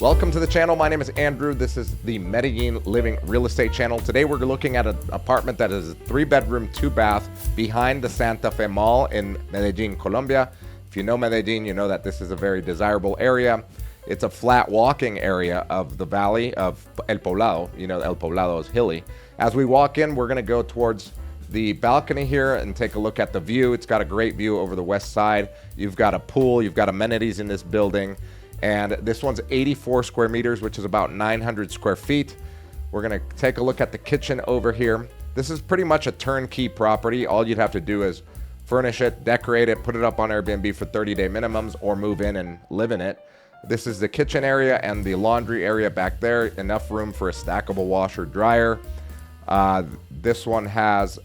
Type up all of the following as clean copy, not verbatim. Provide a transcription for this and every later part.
Welcome to the channel. My name is Andrew. This is the Medellin Living Real Estate channel. Today we're looking at an apartment that is a 3-bedroom, 2-bath behind the Santa Fe Mall in Medellin, Colombia. If you know Medellin, you know that this is a very desirable area. It's a flat walking area of the valley of El Poblado. You know, El Poblado is hilly. As we walk in, we're going to go towards the balcony here and take a look at the view. It's got a great view over the west side. You've got a pool, you've got amenities in this building. And this one's 84 square meters, which is about 900 square feet. We're going to take a look at the kitchen over here. This is pretty much a turnkey property. All you'd have to do is furnish it, decorate it, put it up on Airbnb for 30-day minimums, or move in and live in it. This is the kitchen area and the laundry area back there. Enough room for a stackable washer dryer. This one has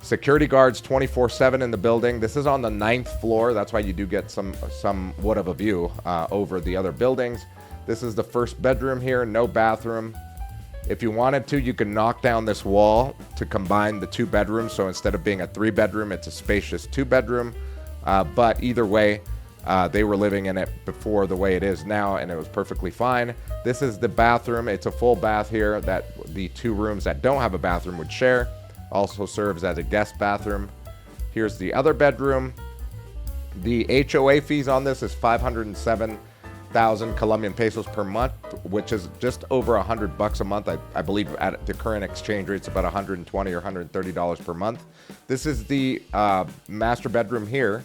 security guards 24/7 in the building. This is on the 9th floor. That's why you do get somewhat of a view over the other buildings. This is the first bedroom here, no bathroom. If you wanted to, you can knock down this wall to combine the 2 bedrooms. So instead of being a 3-bedroom, it's a spacious 2-bedroom. But either way, they were living in it before the way it is now, and it was perfectly fine. This is the bathroom. It's a full bath here that the 2 rooms that don't have a bathroom would share. Also serves as a guest bathroom. Here's the other bedroom. The HOA fees on this is 507,000 Colombian pesos per month, which is just over $100 a month. I believe at the current exchange rates about $120 or $130 per month. This is the master bedroom here.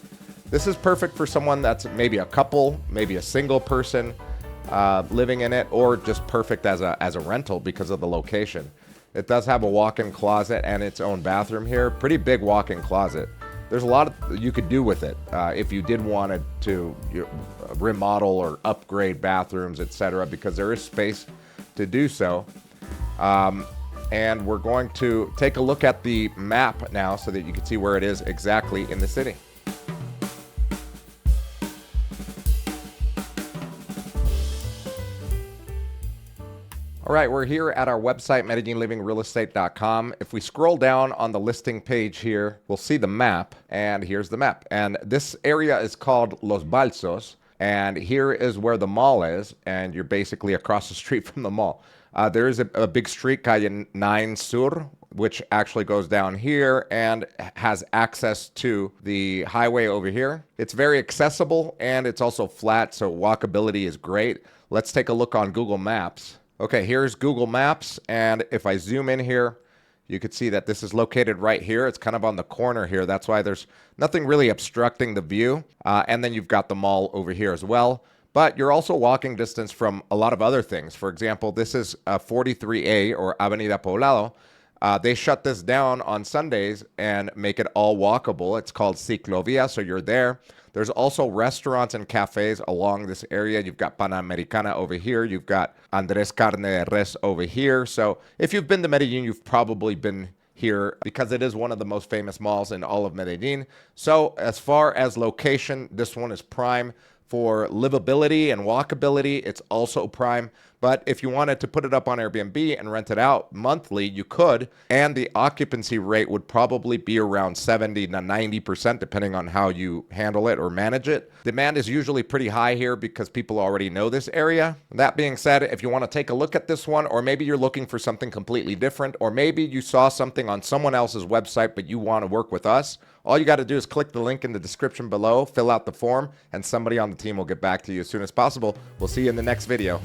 This is perfect for someone that's maybe a couple, maybe a single person living in it, or just perfect as a rental because of the location. It does have a walk-in closet and its own bathroom here. Pretty big walk-in closet. There's a lot you could do with it if you did want to remodel or upgrade bathrooms, etc., because there is space to do so. And we're going to take a look at the map now so that you can see where it is exactly in the city. All right, we're here at our website, MedellinLivingRealEstate.com. If we scroll down on the listing page here, we'll see the map, and here's the map. And this area is called Los Balsos, and here is where the mall is, and you're basically across the street from the mall. There is a big street, Calle 9 Sur, which actually goes down here and has access to the highway over here. It's very accessible, and it's also flat, so walkability is great. Let's take a look on Google Maps. Okay, here's Google Maps, and if I zoom in here, you can see that this is located right here. It's kind of on the corner here. That's why there's nothing really obstructing the view. And then you've got the mall over here as well. But you're also walking distance from a lot of other things. For example, this is 43A, or Avenida Poblado. They shut this down on Sundays and make it all walkable. It's called Ciclovia, so you're there. There's also restaurants and cafes along this area. You've got Panamericana over here. You've got Andrés Carne de Res over here. So if you've been to Medellin, you've probably been here because it is one of the most famous malls in all of Medellin. So as far as location, this one is prime for livability and walkability. It's also prime. But if you wanted to put it up on Airbnb and rent it out monthly, you could. And the occupancy rate would probably be around 70 to 90%, depending on how you handle it or manage it. Demand is usually pretty high here because people already know this area. That being said, if you want to take a look at this one, or maybe you're looking for something completely different, or maybe you saw something on someone else's website, but you want to work with us, all you got to do is click the link in the description below, fill out the form, and somebody on the team will get back to you as soon as possible. We'll see you in the next video.